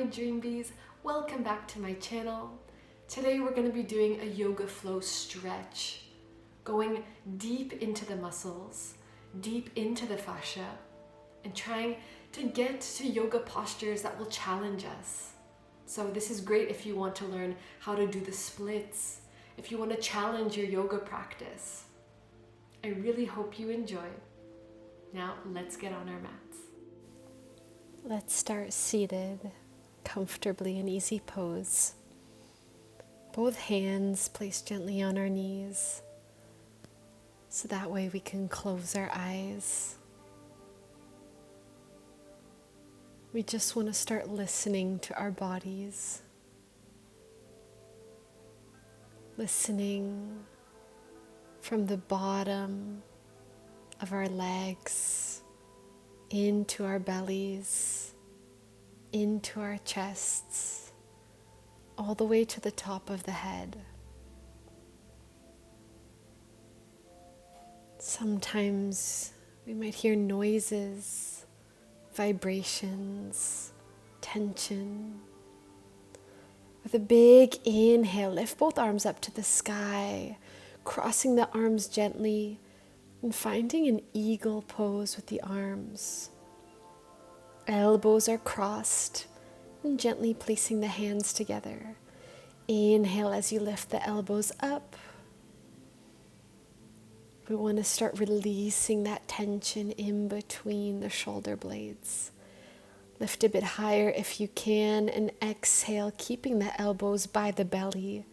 dream bees, welcome back to my channel. Today we're going to be doing a yoga flow stretch, going deep into the muscles, deep into the fascia, and trying to get to yoga postures that will challenge us. So this is great if you want to learn how to do the splits, if you want to challenge your yoga practice. I really hope you enjoy. Now let's get on our mats. Let's start seated, comfortably in easy pose. Both hands placed gently on our knees, so that way we can close our eyes. We just want to start listening to our bodies, listening from the bottom of our legs into our bellies, into our chests, all the way to the top of the head. Sometimes we might hear noises, vibrations, tension. With a big inhale, lift both arms up to the sky, crossing the arms gently and finding an eagle pose with the arms. Elbows are crossed and gently placing the hands together. Inhale as you lift the elbows up. We want to start releasing that tension in between the shoulder blades. Lift a bit higher if you can, and exhale, keeping the elbows by the belly.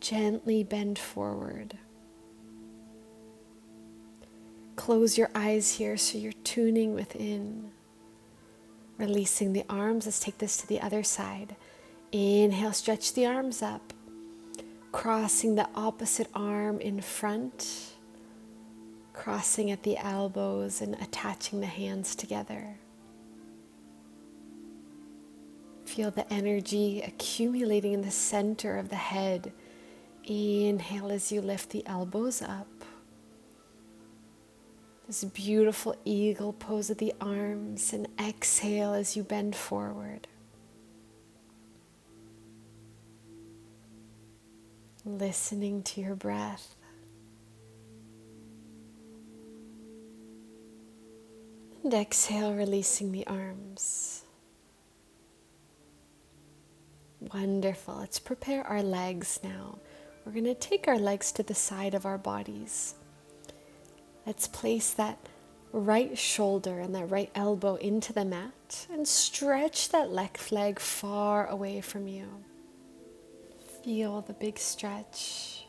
Gently bend forward. Close your eyes here so you're tuning within. Releasing the arms. Let's take this to the other side. Inhale, stretch the arms up. Crossing the opposite arm in front. Crossing at the elbows and attaching the hands together. Feel the energy accumulating in the center of the head. Inhale as you lift the elbows up. This beautiful eagle pose of the arms, and exhale as you bend forward. Listening to your breath. And exhale, releasing the arms. Wonderful. Let's prepare our legs now. We're going to take our legs to the side of our bodies. Let's place that right shoulder and that right elbow into the mat and stretch that left leg far away from you. Feel the big stretch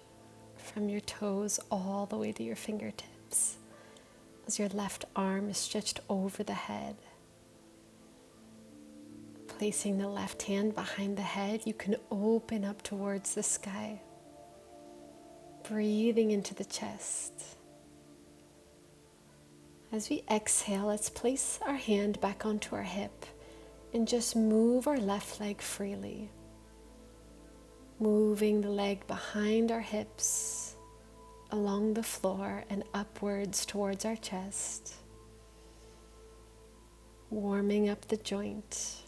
from your toes all the way to your fingertips as your left arm is stretched over the head. Placing the left hand behind the head, you can open up towards the sky. Breathing into the chest. As we exhale, let's place our hand back onto our hip and just move our left leg freely. Moving the leg behind our hips, along the floor and upwards towards our chest. Warming up the joint.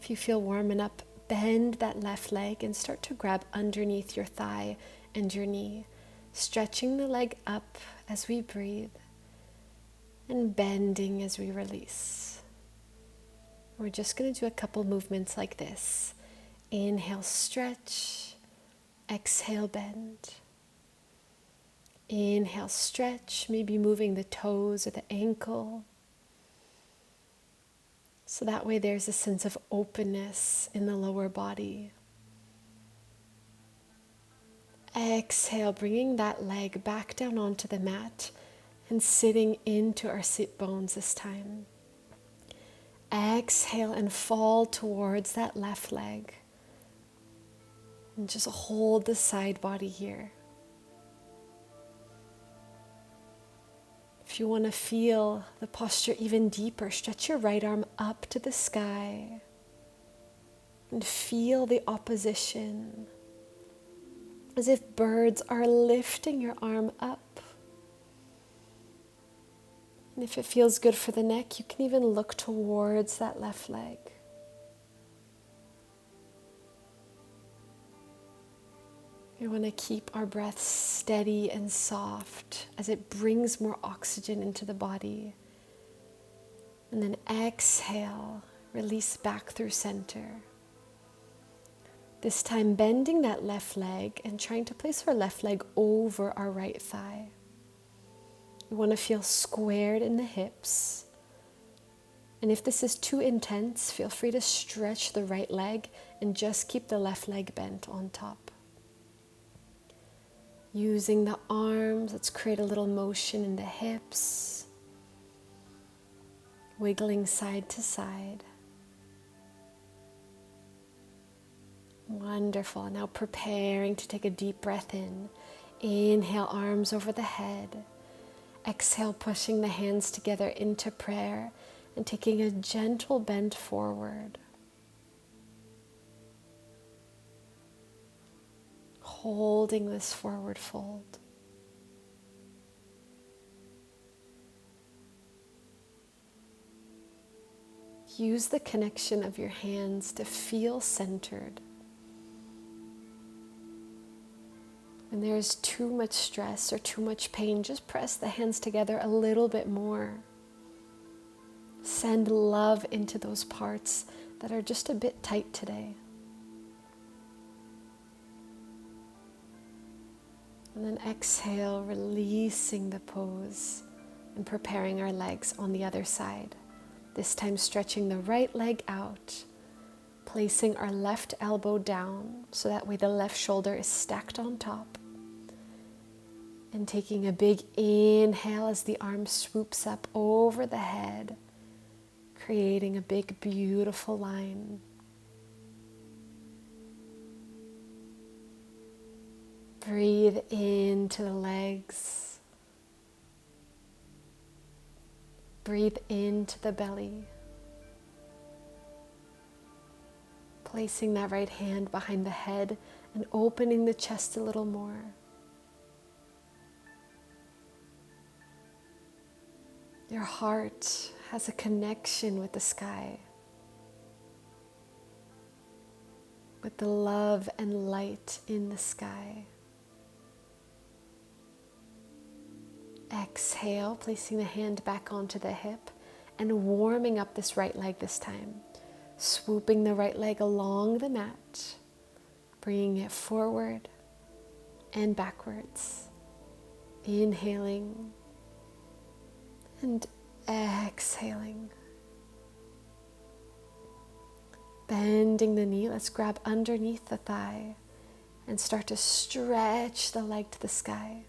If you feel warm enough, bend that left leg and start to grab underneath your thigh and your knee. Stretching the leg up as we breathe and bending as we release. We're just going to do a couple movements like this. Inhale, stretch. Exhale, bend. Inhale, stretch, maybe moving the toes or the ankle. So that way there's a sense of openness in the lower body. Exhale, bringing that leg back down onto the mat and sitting into our sit bones this time. Exhale and fall towards that left leg. And just hold the side body here. If you want to feel the posture even deeper, stretch your right arm up to the sky and feel the opposition. As if birds are lifting your arm up. And if it feels good for the neck, you can even look towards that left leg. We want to keep our breath steady and soft as it brings more oxygen into the body. And then exhale, release back through center. This time bending that left leg and trying to place our left leg over our right thigh. We want to feel squared in the hips. And if this is too intense, feel free to stretch the right leg and just keep the left leg bent on top. Using the arms, let's create a little motion in the hips. Wiggling side to side. Wonderful. Now preparing to take a deep breath in. Inhale, arms over the head. Exhale, pushing the hands together into prayer and taking a gentle bend forward. Holding this forward fold. Use the connection of your hands to feel centered. When there is too much stress or too much pain, just press the hands together a little bit more. Send love into those parts that are just a bit tight today. And then exhale, releasing the pose and preparing our legs on the other side. This time stretching the right leg out, placing our left elbow down so that way the left shoulder is stacked on top. And taking a big inhale as the arm swoops up over the head, creating a big, beautiful line. Breathe into the legs. Breathe into the belly. Placing that right hand behind the head and opening the chest a little more. Your heart has a connection with the sky, with the love and light in the sky. Exhale, placing the hand back onto the hip and warming up this right leg this time. Swooping the right leg along the mat, bringing it forward and backwards. Inhaling and exhaling. Bending the knee, let's grab underneath the thigh and start to stretch the leg to the sky.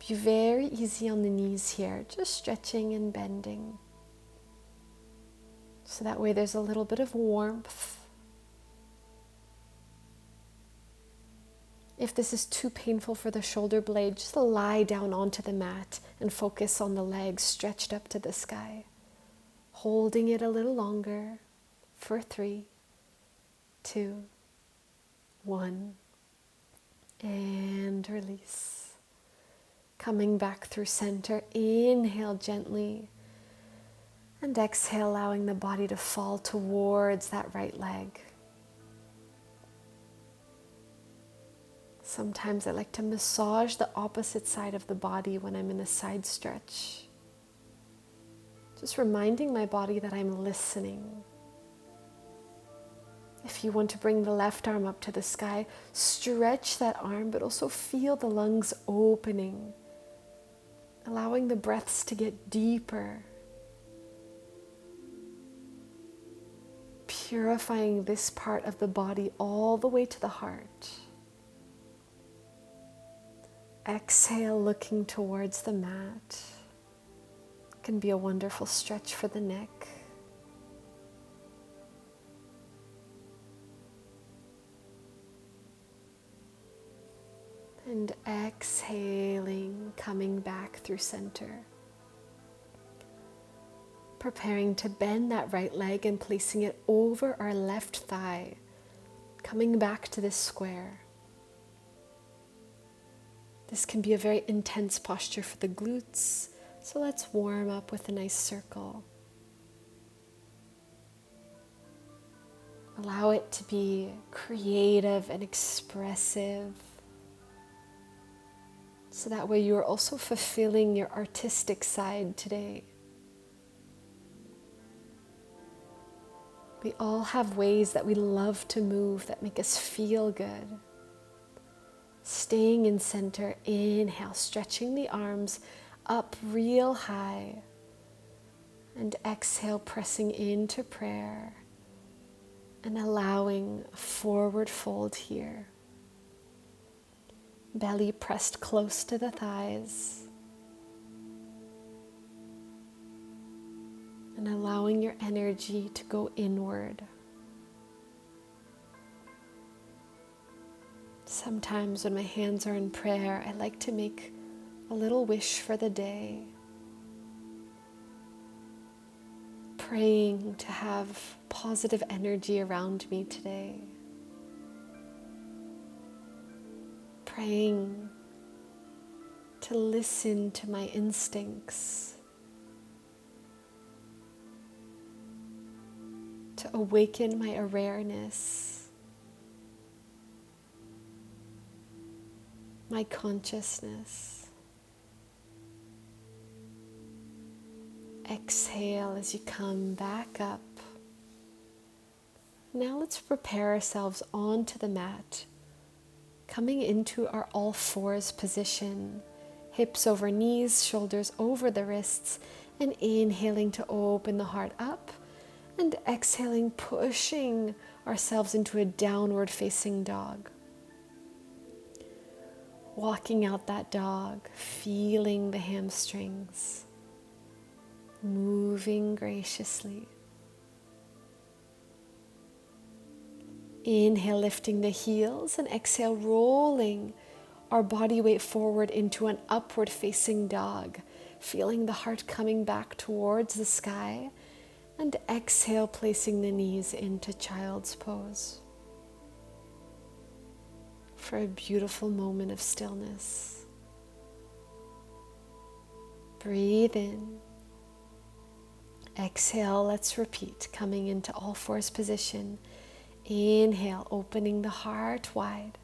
Be very easy on the knees here, just stretching and bending. So that way there's a little bit of warmth. If this is too painful for the shoulder blade, just lie down onto the mat and focus on the legs stretched up to the sky. Holding it a little longer for 3, 2, 1, and release. Coming back through center, inhale gently, and exhale, allowing the body to fall towards that right leg. Sometimes I like to massage the opposite side of the body when I'm in a side stretch. Just reminding my body that I'm listening. If you want to bring the left arm up to the sky, stretch that arm, but also feel the lungs opening, allowing the breaths to get deeper. Purifying this part of the body all the way to the heart. Exhale, looking towards the mat. It can be a wonderful stretch for the neck. And exhaling, coming back through center. Preparing to bend that right leg and placing it over our left thigh. Coming back to this square. This can be a very intense posture for the glutes, so let's warm up with a nice circle. Allow it to be creative and expressive. So that way you're also fulfilling your artistic side today. We all have ways that we love to move that make us feel good. Staying in center, inhale, stretching the arms up real high. And exhale, pressing into prayer and allowing a forward fold here. Belly pressed close to the thighs. And allowing your energy to go inward. Sometimes when my hands are in prayer, I like to make a little wish for the day. Praying to have positive energy around me today. Praying to listen to my instincts. To awaken my awareness, my consciousness. Exhale as you come back up. Now let's prepare ourselves onto the mat, coming into our all fours position, hips over knees, shoulders over the wrists, and inhaling to open the heart up. And exhaling, pushing ourselves into a downward facing dog. Walking out that dog, feeling the hamstrings, moving graciously. Inhale, lifting the heels, and exhale, rolling our body weight forward into an upward facing dog, feeling the heart coming back towards the sky. And exhale, placing the knees into child's pose for a beautiful moment of stillness. Breathe in. Exhale, let's repeat, coming into all fours position. Inhale, opening the heart wide.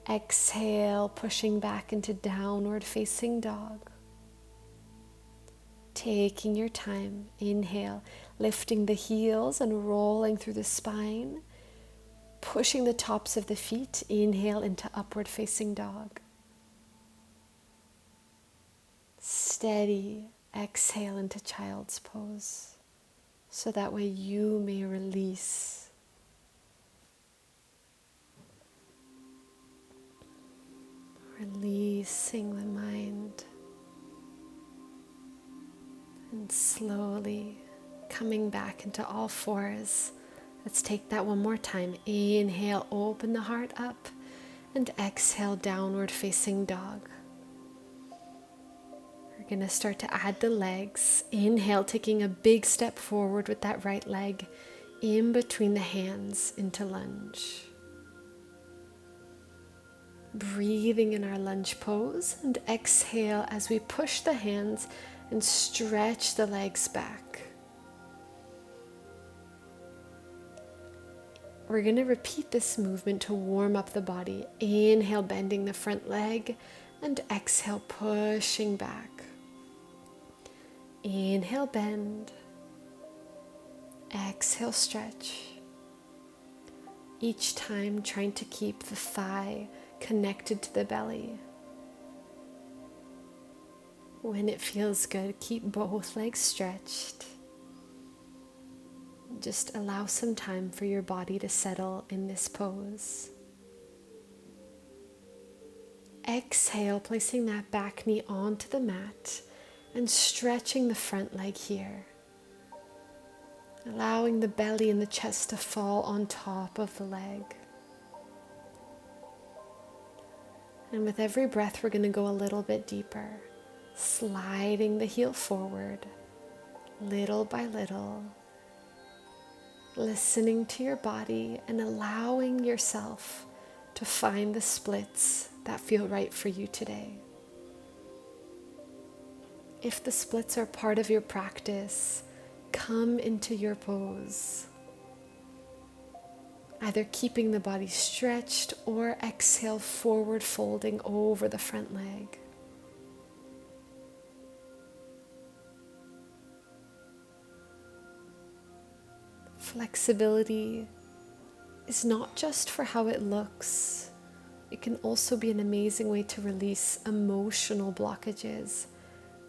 Exhale, pushing back into downward facing dog. Taking your time. Inhale, lifting the heels and rolling through the spine, pushing the tops of the feet. Inhale into upward facing dog. Steady. Exhale into child's pose, so that way you may release. Releasing the mind. And slowly coming back into all fours. Let's take that one more time. Inhale, open the heart up, and exhale, downward facing dog. We're going to start to add the legs. Inhale, taking a big step forward with that right leg in between the hands into lunge. Breathing in our lunge pose, and exhale as we push the hands and stretch the legs back. We're going to repeat this movement to warm up the body. Inhale, bending the front leg, and exhale, pushing back. Inhale, bend. Exhale, stretch. Each time trying to keep the thigh connected to the belly. When it feels good, keep both legs stretched. Just allow some time for your body to settle in this pose. Exhale, placing that back knee onto the mat and stretching the front leg here. Allowing the belly and the chest to fall on top of the leg. And with every breath, we're going to go a little bit deeper. Sliding the heel forward, little by little, listening to your body and allowing yourself to find the splits that feel right for you today. If the splits are part of your practice, come into your pose. either keeping the body stretched or exhale, forward folding over the front leg. Flexibility is not just for how it looks. It can also be an amazing way to release emotional blockages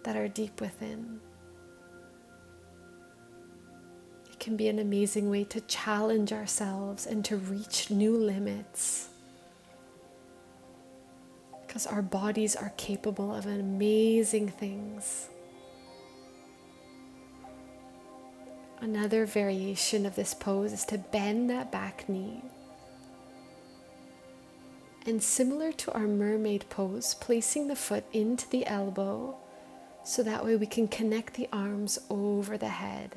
that are deep within. It can be an amazing way to challenge ourselves and to reach new limits, because our bodies are capable of amazing things. Another variation of this pose is to bend that back knee. And similar to our mermaid pose, placing the foot into the elbow so that way we can connect the arms over the head.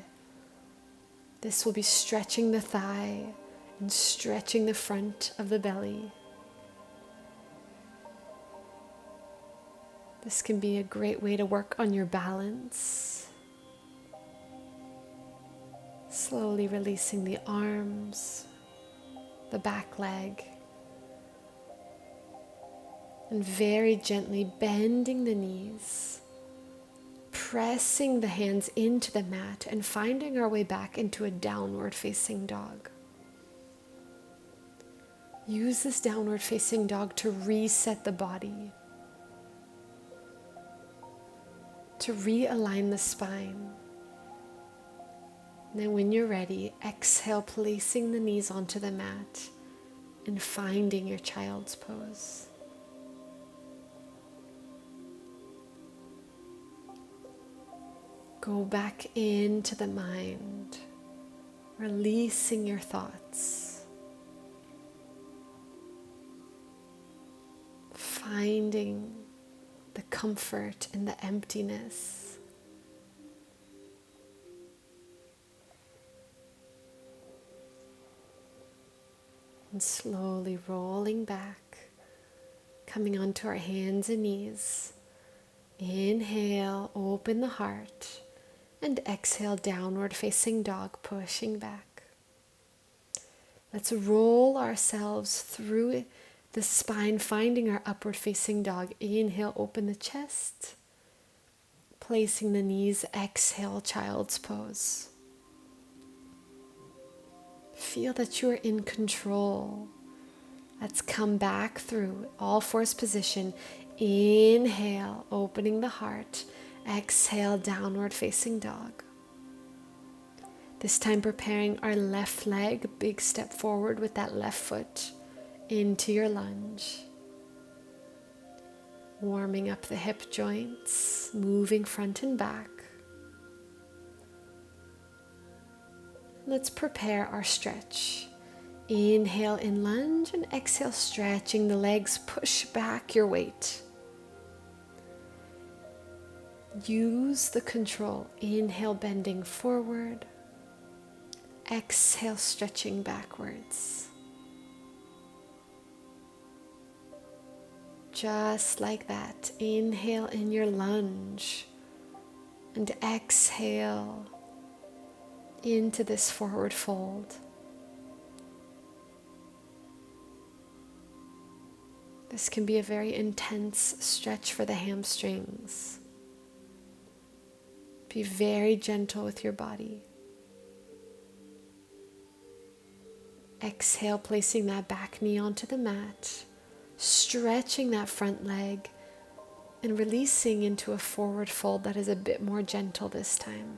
This will be stretching the thigh and stretching the front of the belly. This can be a great way to work on your balance. Slowly releasing the arms, the back leg, and very gently bending the knees, pressing the hands into the mat and finding our way back into a downward facing dog. Use this downward facing dog to reset the body, to realign the spine. And then when you're ready, exhale, placing the knees onto the mat and finding your child's pose. Go back into the mind, releasing your thoughts, finding the comfort in the emptiness. And slowly rolling back, coming onto our hands and knees. Inhale, open the heart, and exhale, downward facing dog, pushing back. Let's roll ourselves through the spine, finding our upward facing dog. Inhale, open the chest, placing the knees, exhale, child's pose. Feel that you are in control. Let's come back through all fours position. Inhale, opening the heart. Exhale, downward facing dog. This time preparing our left leg, big step forward with that left foot into your lunge. Warming up the hip joints, moving front and back. Let's prepare our stretch. Inhale in lunge and exhale, stretching the legs, push back your weight. Use the control. Inhale, bending forward. Exhale, stretching backwards. Just like that. Inhale in your lunge and exhale into this forward fold. This can be a very intense stretch for the hamstrings. Be very gentle with your body. Exhale, placing that back knee onto the mat, stretching that front leg, and releasing into a forward fold that is a bit more gentle this time.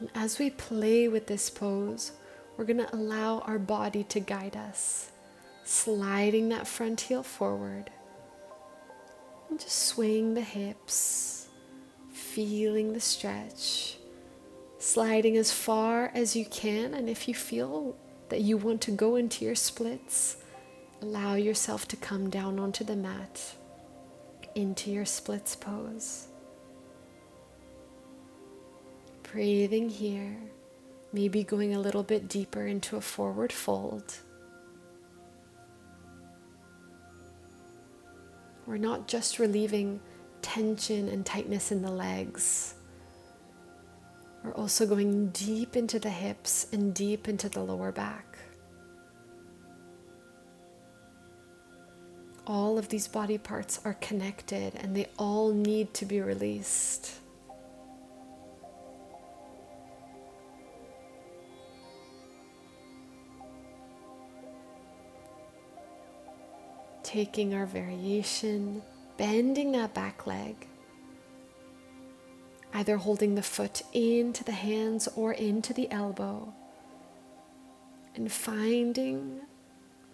And as we play with this pose, we're going to allow our body to guide us, sliding that front heel forward, and just swaying the hips, feeling the stretch, sliding as far as you can. And if you feel that you want to go into your splits, allow yourself to come down onto the mat into your splits pose. Breathing here, maybe going a little bit deeper into a forward fold. We're not just relieving tension and tightness in the legs, We're also going deep into the hips and deep into the lower back. All of these body parts are connected and they all need to be released. Taking our variation, bending that back leg, either holding the foot into the hands or into the elbow, and finding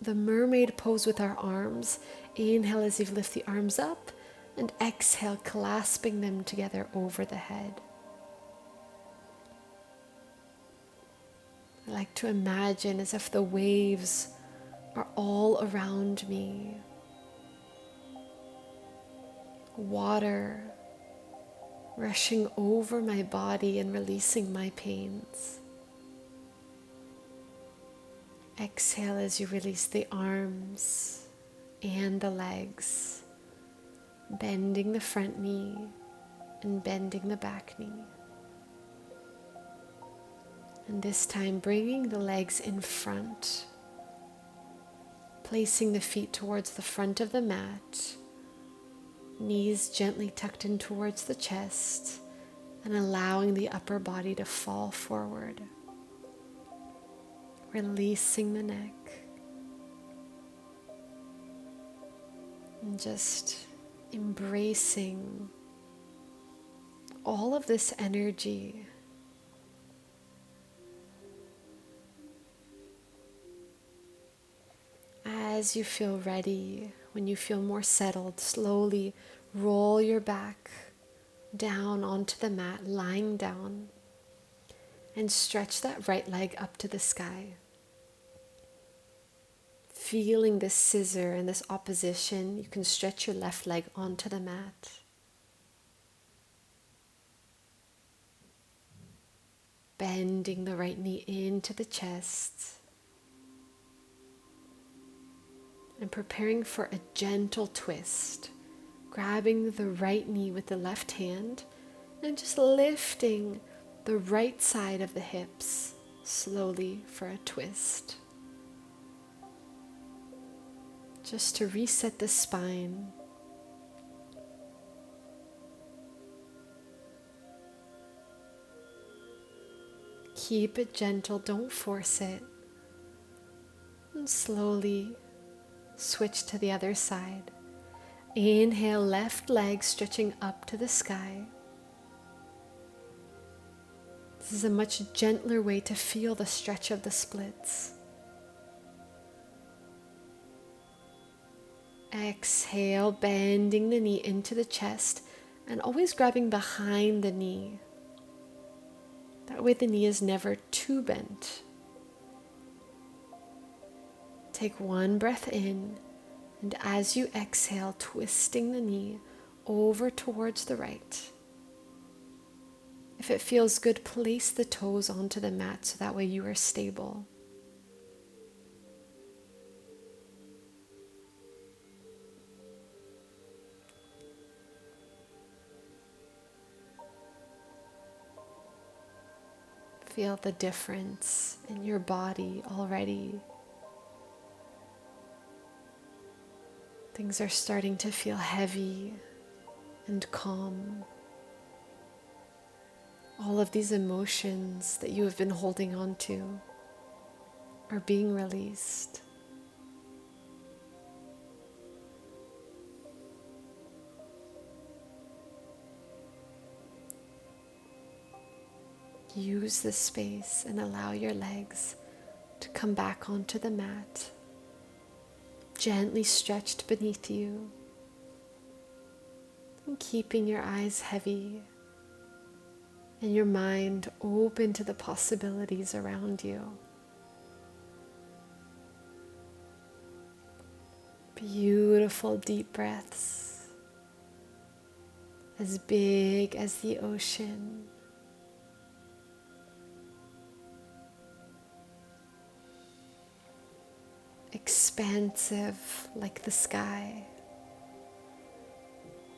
the mermaid pose with our arms. Inhale as you lift the arms up, and exhale, clasping them together over the head. I like to imagine as if the waves are all around me. Water rushing over my body and releasing my pains. Exhale as you release the arms and the legs, bending the front knee and bending the back knee. And this time bringing the legs in front, placing the feet towards the front of the mat, knees gently tucked in towards the chest, and allowing the upper body to fall forward. Releasing the neck. And just embracing all of this energy. As you feel ready, when you feel more settled, slowly roll your back down onto the mat, lying down, and stretch that right leg up to the sky. Feeling this scissor and this opposition, you can stretch your left leg onto the mat. Bending the right knee into the chest. And preparing for a gentle twist. Grabbing the right knee with the left hand and just lifting the right side of the hips slowly for a twist. Just to reset the spine. Keep it gentle, don't force it. And slowly switch to the other side. Inhale, left leg stretching up to the sky. This is a much gentler way to feel the stretch of the splits. Exhale, bending the knee into the chest and always grabbing behind the knee. That way the knee is never too bent. Take one breath in, and as you exhale, twisting the knee over towards the right. If it feels good, place the toes onto the mat so that way you are stable. Feel the difference in your body already. Things are starting to feel heavy and calm. All of these emotions that you have been holding on to are being released. Use this space and allow your legs to come back onto the mat, gently stretched beneath you, and keeping your eyes heavy and your mind open to the possibilities around you. Beautiful deep breaths, as big as the ocean. Expansive like the sky,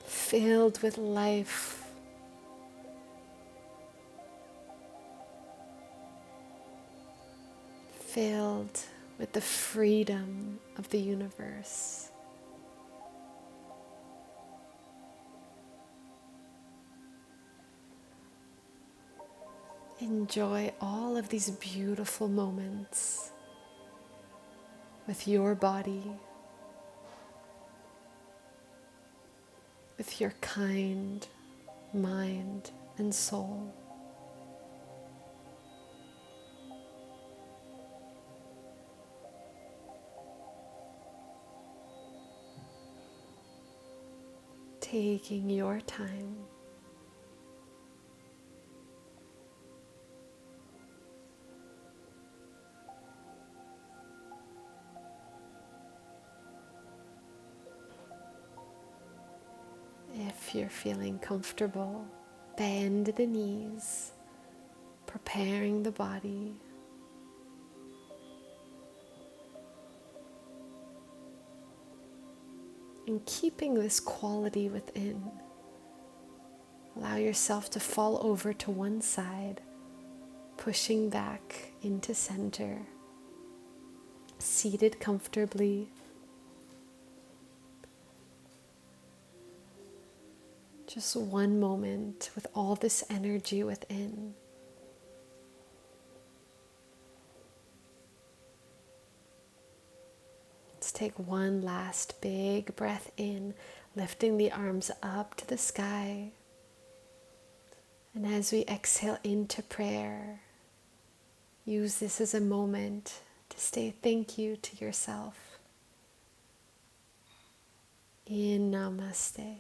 filled with life, filled with the freedom of the universe. Enjoy all of these beautiful moments with your body, with your kind mind and soul. Taking your time. If you're feeling comfortable, bend the knees, preparing the body. And keeping this quality within, allow yourself to fall over to one side, pushing back into center, seated comfortably. Just one moment with all this energy within. Let's take one last big breath in, lifting the arms up to the sky. And as we exhale into prayer, use this as a moment to say thank you to yourself. In Namaste.